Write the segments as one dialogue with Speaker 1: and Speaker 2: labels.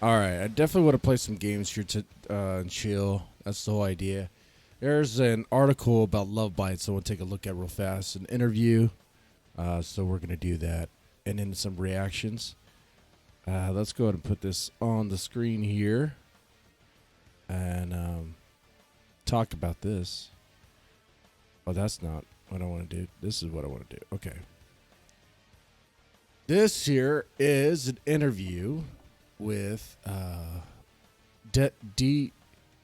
Speaker 1: All right, I definitely want to play some games here to and chill. That's the whole idea. There's an article about love bites I want to take a look at real fast. An interview. So we're gonna do that, and then some reactions. Let's go ahead and put this on the screen here, and talk about this. Oh, that's not what I want to do. This is what I want to do. Okay. This here is an interview with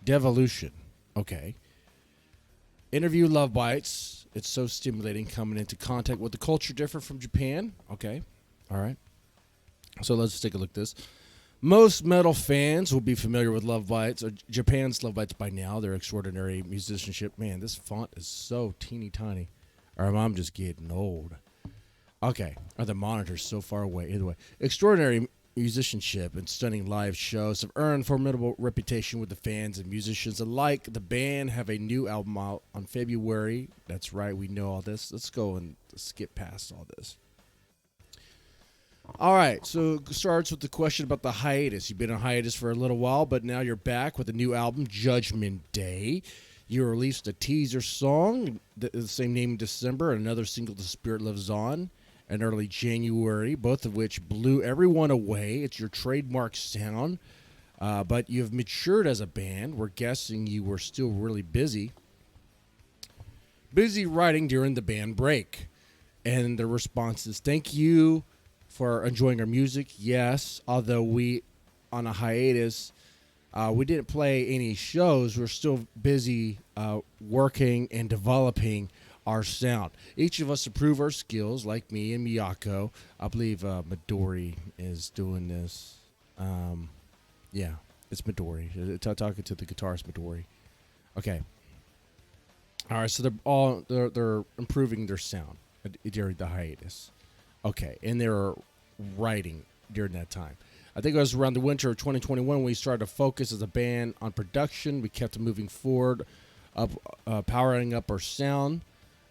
Speaker 1: Devolution. Okay. Interview Love Bites. It's so stimulating coming into contact with the culture different from Japan. Okay. All right. So let's take a look at this. Most metal fans will be familiar with Love Bites, or Japan's Love Bites by now. Their extraordinary musicianship. Man, this font is so teeny tiny. Or I'm just getting old. Okay. Are the monitors so far away? Either way. Extraordinary musicianship and stunning live shows have earned formidable reputation with the fans and musicians alike. The band have a new album out on February. That's right, we know all this. Let's go and skip past all this. All right, so it starts with the question about the hiatus. You've been on hiatus for a little while, but now you're back with a new album, Judgment Day. You released a teaser song, the same name in December, and another single, The Spirit Lives On, in early January, both of which blew everyone away. It's your trademark sound, but you've matured as a band. We're guessing you were still really busy writing during the band break. And the response is, thank you for enjoying our music. Yes, although we, on a hiatus, we didn't play any shows. We're still busy working and developing our sound. Each of us improve our skills, like me and Miyako. I believe Midori is doing this. Yeah, it's Midori. Talking to the guitarist Midori. Okay. All right, so they're improving their sound during the hiatus. Okay, and they were writing during that time. I think it was around the winter of 2021 when we started to focus as a band on production. We kept moving forward, powering up our sound.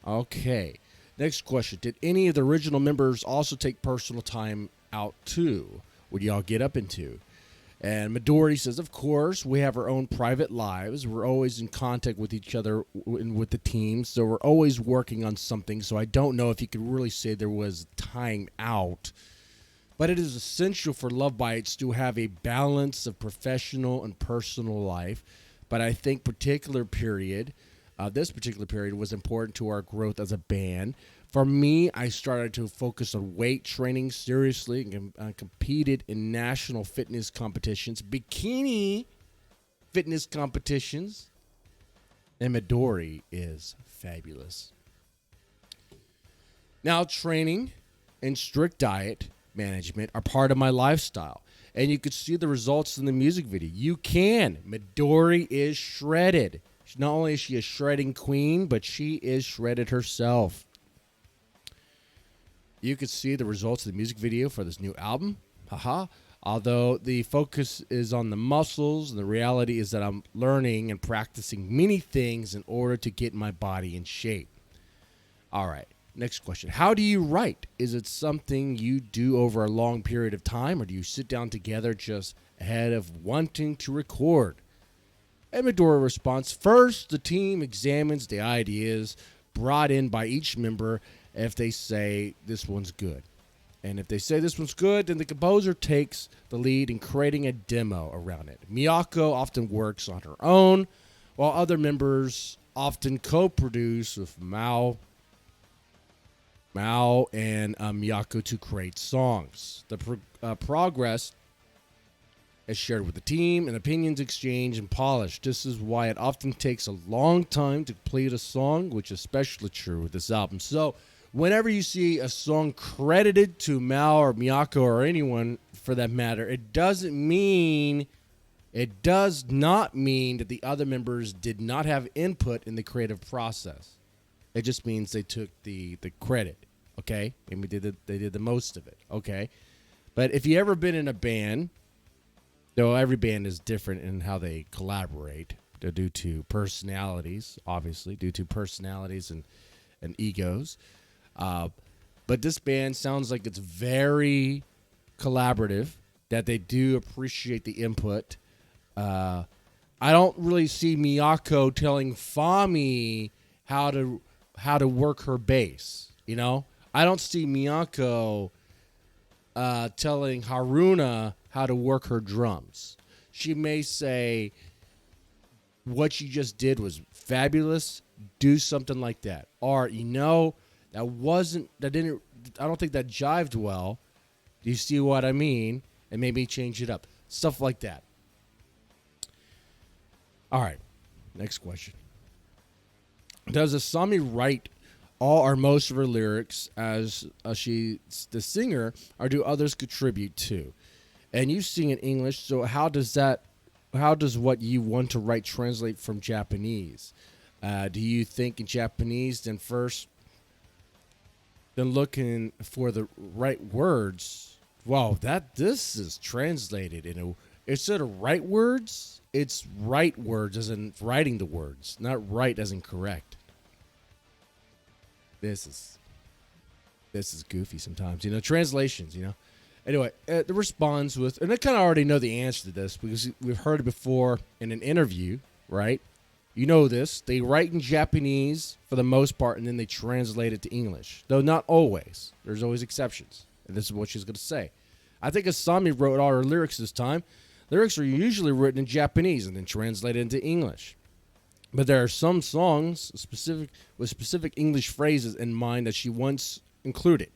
Speaker 1: Okay. Next question. Did any of the original members also take personal time out too? What do y'all get up into? And Midori says, of course, we have our own private lives. We're always in contact with each other and with the team, so we're always working on something. So I don't know if you could really say there was time out. But it is essential for Love Bites to have a balance of professional and personal life. But I think this particular period was important to our growth as a band. For me, I started to focus on weight training seriously and competed in national fitness competitions, bikini fitness competitions, and Midori is fabulous. Now, training and strict diet management are part of my lifestyle, and you could see the results in the music video. You can. Midori is shredded. Not only is she a shredding queen, but she is shredded herself. You could see the results of the music video for this new album. Haha. Although the focus is on the muscles, the reality is that I'm learning and practicing many things in order to get my body in shape. All right. Next question. How do you write? Is it something you do over a long period of time, or do you sit down together just ahead of wanting to record? And Midori responds, first, the team examines the ideas brought in by each member if they say this one's good. And if they say this one's good, then the composer takes the lead in creating a demo around it. Miyako often works on her own, while other members often co-produce with Mao and Miyako to create songs. The progress is shared with the team and opinions exchanged and polished. This is why it often takes a long time to complete a song, which is especially true with this album. So whenever you see a song credited to Mao or Miyako or anyone for that matter, it does not mean that the other members did not have input in the creative process. It just means they took the credit, okay? Maybe they did the most of it, okay? But if you ever been in a band, though every band is different in how they collaborate due to personalities, obviously, and egos. But this band sounds like it's very collaborative. that they do appreciate the input. I don't really see Miyako telling Fami how to work her bass. You know, I don't see Miyako telling Haruna how to work her drums. She may say, "What you just did was fabulous. Do something like that." Or, that didn't. I don't think that jived well. Do you see what I mean? And maybe change it up. Stuff like that. All right. Next question. Does Asami write all or most of her lyrics as she's the singer, or do others contribute too? And you sing in English, so how does what you want to write translate from Japanese? Do you think in Japanese then looking for the right words? Wow, this is translated instead of right words, it's right words as in writing the words, not right as in correct. This is goofy sometimes, translations, Anyway, it responds with, and I kind of already know the answer to this because we've heard it before in an interview, right? You know this. They write in Japanese for the most part, and then they translate it to English. Though not always. There's always exceptions. And this is what she's going to say. I think Asami wrote all her lyrics this time. Lyrics are usually written in Japanese and then translated into English. But there are some songs with specific English phrases in mind that she once included.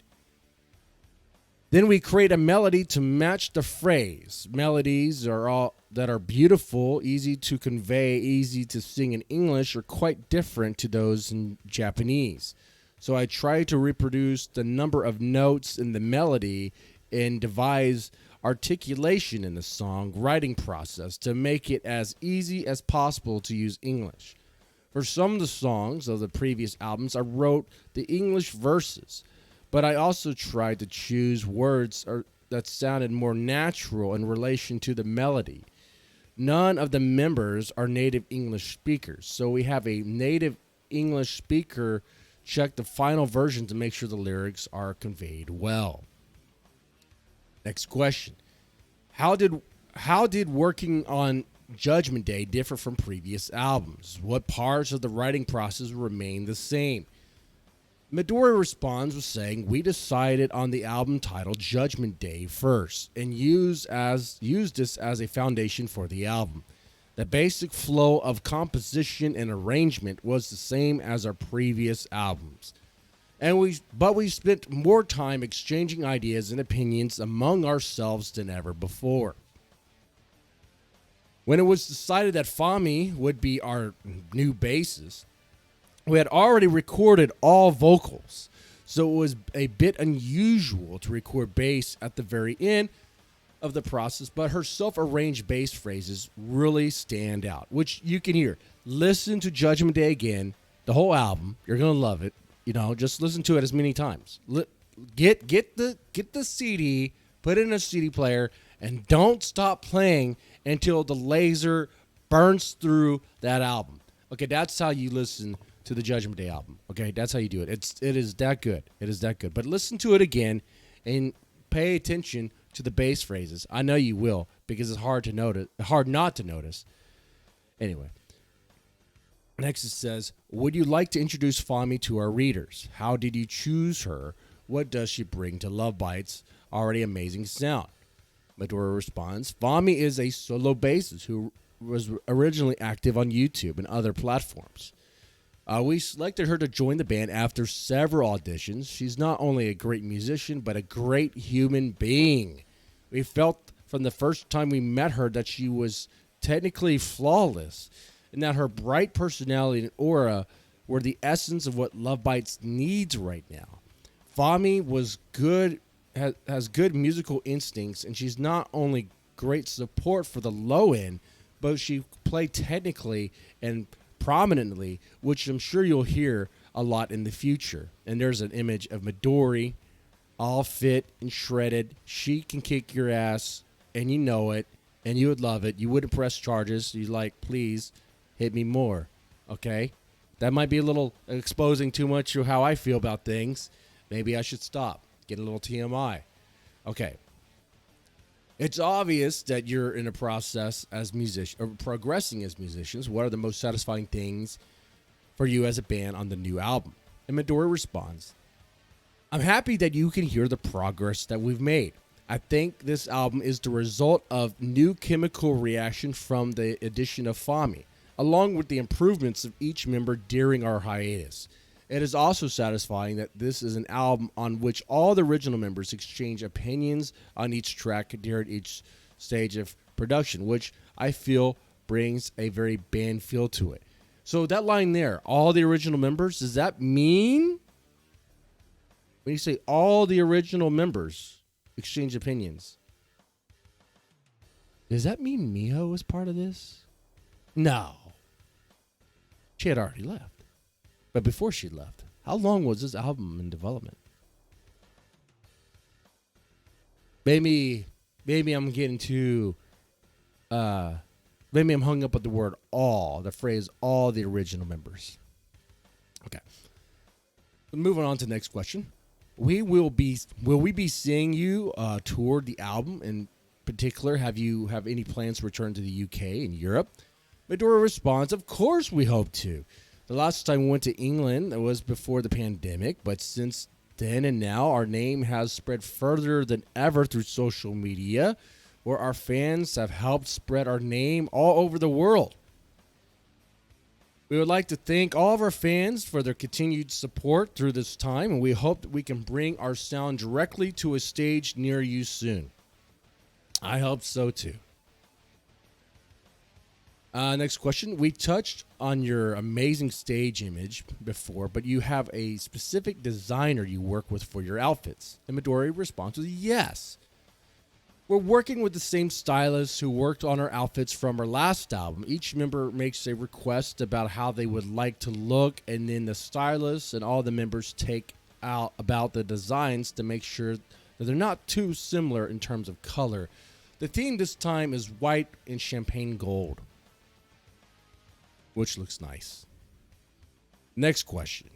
Speaker 1: Then we create a melody to match the phrase. Melodies that are beautiful, easy to convey, easy to sing in English are quite different to those in Japanese. So I try to reproduce the number of notes in the melody and devise articulation in the song writing process to make it as easy as possible to use English. For some of the songs of the previous albums, I wrote the English verses, but I also tried to choose words that sounded more natural in relation to the melody. None of the members are native English speakers, so we have a native English speaker check the final version to make sure the lyrics are conveyed well. Next question. How did working on Judgment Day differ from previous albums? What parts of the writing process remain the same? Midori responds with saying, "We decided on the album title Judgment Day first and used this as a foundation for the album. The basic flow of composition and arrangement was the same as our previous albums. But we spent more time exchanging ideas and opinions among ourselves than ever before. When it was decided that Fami would be our new bassist, we had already recorded all vocals, so it was a bit unusual to record bass at the very end of the process, but her self-arranged bass phrases really stand out, which you can hear. Listen to Judgment Day again, the whole album. You're going to love it. Just listen to it as many times. Get the CD, put it in a CD player, and don't stop playing until the laser burns through that album. Okay, that's how you listen to the Judgment Day album. Okay, that's how you do it. It is that good. It is that good. But listen to it again and pay attention to the bass phrases. I know you will, because it's hard not to notice. Anyway. Next it says, would you like to introduce Fami to our readers? How did you choose her? What does she bring to Love Bites' already amazing sound? Midori responds, Fami is a solo bassist who was originally active on YouTube and other platforms. We selected her to join the band after several auditions. She's not only a great musician, but a great human being. We felt from the first time we met her that she was technically flawless, and that her bright personality and aura were the essence of what Love Bites needs right now. Fami has good musical instincts, and she's not only great support for the low end, but she played technically and prominently, which I'm sure you'll hear a lot in the future. And there's an image of Midori, all fit and shredded. She can kick your ass, and you know it, and you would love it. You wouldn't press charges. You're like, please hit me more, okay? That might be a little exposing too much of how I feel about things. Maybe I should stop. Get a little TMI. Okay. It's obvious that you're in a process as musician or progressing as musicians. What are the most satisfying things for you as a band on the new album? And Midori responds, I'm happy that you can hear the progress that we've made. I think this album is the result of new chemical reaction from the addition of Fami, along with the improvements of each member during our hiatus. It is also satisfying that this is an album on which all the original members exchange opinions on each track during each stage of production, which I feel brings a very band feel to it. So that line there, all the original members, does that mean when you say all the original members exchange opinions, does that mean Miho was part of this? No. She had already left. But before she left, how long was this album in development? Maybe I'm getting too, maybe I'm hung up with the word all, the phrase all the original members. Okay. Moving on to the next question. Will we be seeing you tour the album? In particular, have any plans to return to the UK and Europe? Midori responds, of course we hope to. The last time we went to England was before the pandemic, but since then and now, our name has spread further than ever through social media, where our fans have helped spread our name all over the world. We would like to thank all of our fans for their continued support through this time, and we hope that we can bring our sound directly to a stage near you soon. I hope so too. Next question. We touched on your amazing stage image before, but you have a specific designer you work with for your outfits. And Midori responds with yes. We're working with the same stylist who worked on our outfits from our last album. Each member makes a request about how they would like to look, and then the stylist and all the members take out about the designs to make sure that they're not too similar in terms of color. The theme this time is white and champagne gold, which looks nice. Next question.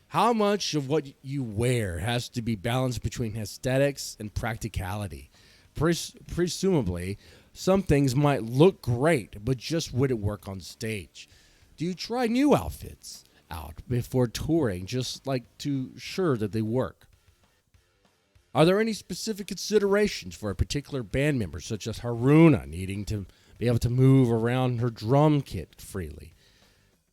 Speaker 1: How much of what you wear has to be balanced between aesthetics and practicality? Presumably, some things might look great, but just wouldn't work on stage. Do you try new outfits out before touring, just like to ensure that they work? Are there any specific considerations for a particular band member, such as Haruna needing to be able to move around her drum kit freely?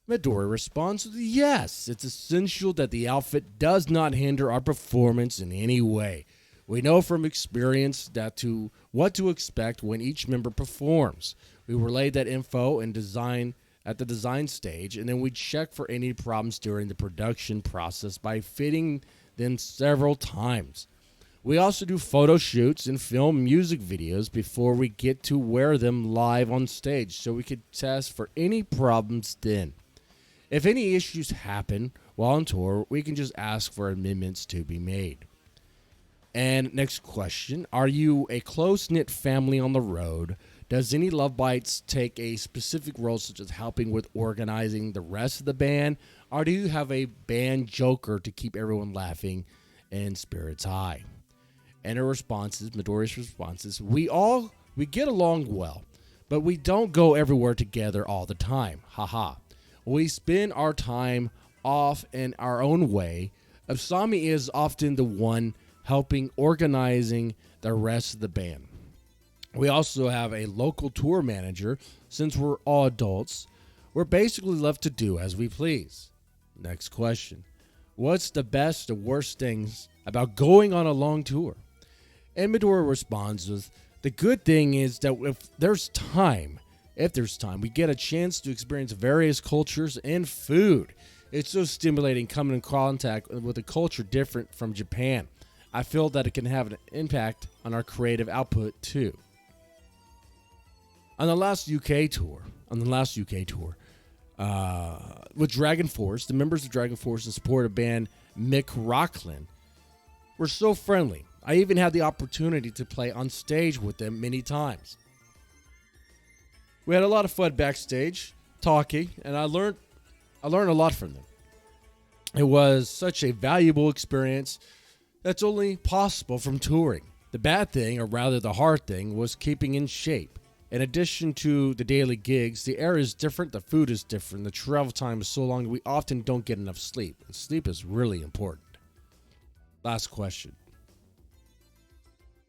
Speaker 1: Midori responds with yes. It's essential that the outfit does not hinder our performance in any way. We know from experience what to expect when each member performs. We relay that info and design at the design stage, and then we check for any problems during the production process by fitting them several times. We also do photo shoots and film music videos before we get to wear them live on stage, so we could test for any problems then. If any issues happen while on tour, we can just ask for amendments to be made. And next question, are you a close-knit family on the road? Does any Love Bites take a specific role, such as helping with organizing the rest of the band? Or do you have a band joker to keep everyone laughing and spirits high? And her responses, Midori's responses, we get along well, but we don't go everywhere together all the time. Haha. We spend our time off in our own way. Asami is often the one helping organizing the rest of the band. We also have a local tour manager. Since we're all adults, we're basically left to do as we please. Next question. What's the best and worst things about going on a long tour? And Midori responds with, the good thing is that if there's time, we get a chance to experience various cultures and food. It's so stimulating coming in contact with a culture different from Japan. I feel that it can have an impact on our creative output too. On the last UK tour, with Dragon Force, the members of Dragon Force in support of band Mick Rockland were so friendly. I even had the opportunity to play on stage with them many times. We had a lot of fun backstage, talking, and I learned a lot from them. It was such a valuable experience that's only possible from touring. The bad thing, or rather the hard thing, was keeping in shape. In addition to the daily gigs, the air is different, the food is different, the travel time is so long we often don't get enough sleep. Sleep is really important. Last question.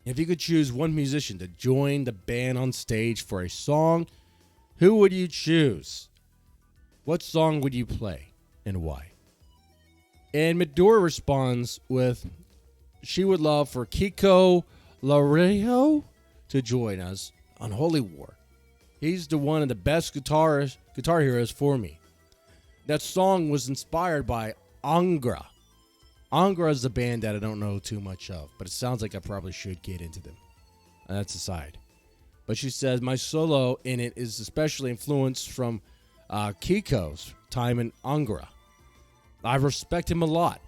Speaker 1: If you could choose one musician to join the band on stage for a song, who would you choose? What song would you play and why? And Midori responds with, she would love for Kiko Lario to join us on Holy War. He's the one of the best guitar heroes for me. That song was inspired by Angra. Angra is a band that I don't know too much of, but it sounds like I probably should get into them. That's aside. But she says, my solo in it is especially influenced from Kiko's time in Angra. I respect him a lot.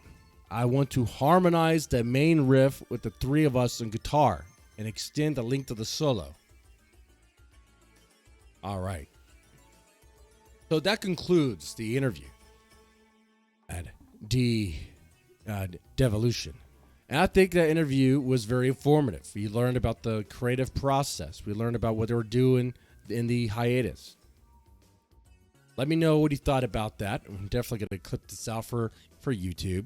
Speaker 1: I want to harmonize the main riff with the three of us on guitar and extend the length of the solo. All right. So that concludes the interview at Devolution. And I think that interview was very informative. We learned about the creative process. We learned about what they were doing in the hiatus. Let me know what you thought about that. I'm definitely going to clip this out for YouTube.